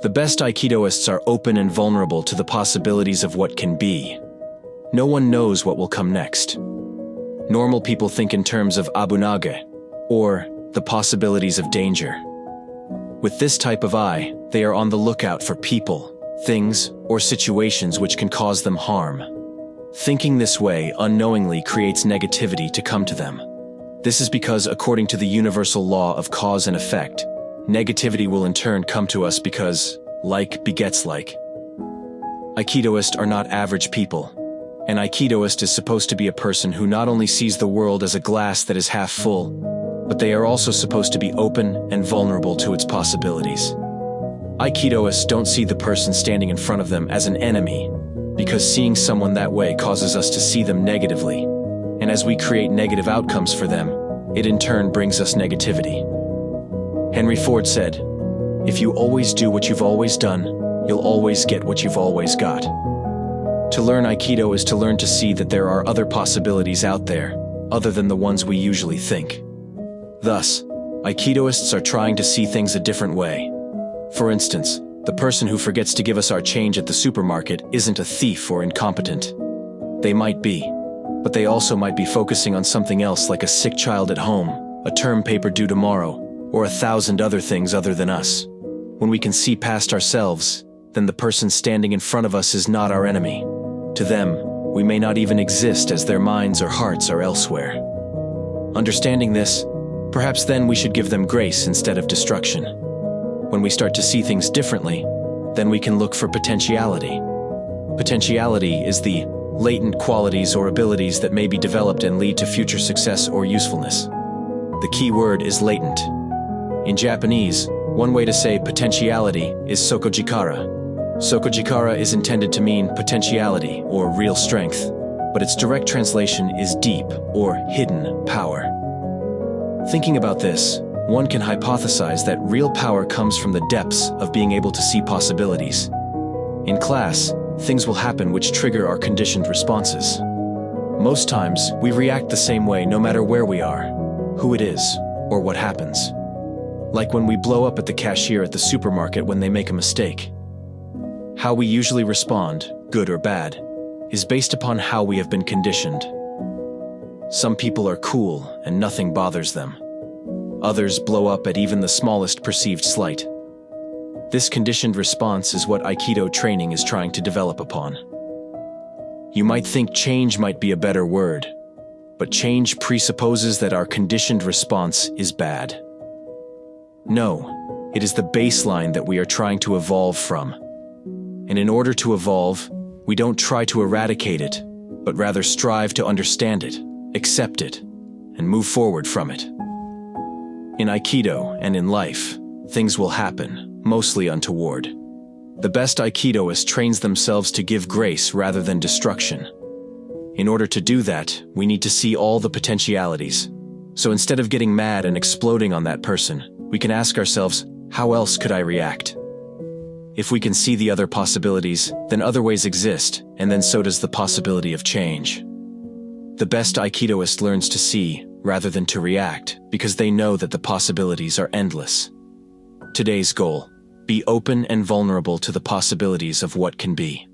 The best Aikidoists are open and vulnerable to the possibilities of what can be. No one knows what will come next. Normal people think in terms of abunage, or the possibilities of danger. With this type of eye, they are on the lookout for people, things, or situations which can cause them harm. Thinking this way unknowingly creates negativity to come to them. This is because, according to the universal law of cause and effect, negativity will in turn come to us because like begets like. Aikidoists are not average people. An Aikidoist is supposed to be a person who not only sees the world as a glass that is half full, but they are also supposed to be open and vulnerable to its possibilities. Aikidoists don't see the person standing in front of them as an enemy, because seeing someone that way causes us to see them negatively, and as we create negative outcomes for them, it in turn brings us negativity. Henry Ford said, "If you always do what you've always done, you'll always get what you've always got." To learn Aikido is to learn to see that there are other possibilities out there, other than the ones we usually think. Thus, Aikidoists are trying to see things a different way. For instance, the person who forgets to give us our change at the supermarket isn't a thief or incompetent. They might be, but they also might be focusing on something else like a sick child at home, a term paper due tomorrow, or 1,000 other things other than us. When we can see past ourselves, then the person standing in front of us is not our enemy. To them, we may not even exist as their minds or hearts are elsewhere. Understanding this, perhaps then we should give them grace instead of destruction. When we start to see things differently, then we can look for potentiality. Potentiality is the latent qualities or abilities that may be developed and lead to future success or usefulness. The key word is latent. In Japanese, one way to say potentiality is sokojikara. Sokojikara is intended to mean potentiality or real strength, but its direct translation is deep or hidden power. Thinking about this, one can hypothesize that real power comes from the depths of being able to see possibilities. In class, things will happen which trigger our conditioned responses. Most times, we react the same way no matter where we are, who it is, or what happens. Like when we blow up at the cashier at the supermarket when they make a mistake. How we usually respond, good or bad, is based upon how we have been conditioned. Some people are cool and nothing bothers them. Others blow up at even the smallest perceived slight. This conditioned response is what Aikido training is trying to develop upon. You might think change might be a better word, but change presupposes that our conditioned response is bad. No, it is the baseline that we are trying to evolve from. And in order to evolve, we don't try to eradicate it, but rather strive to understand it, accept it, and move forward from it. In Aikido and in life, things will happen, mostly untoward. The best Aikidoist trains themselves to give grace rather than destruction. In order to do that, we need to see all the potentialities. So instead of getting mad and exploding on that person, we can ask ourselves, how else could I react? If we can see the other possibilities, then other ways exist, and then so does the possibility of change. The best Aikidoist learns to see, rather than to react, because they know that the possibilities are endless. Today's goal: be open and vulnerable to the possibilities of what can be.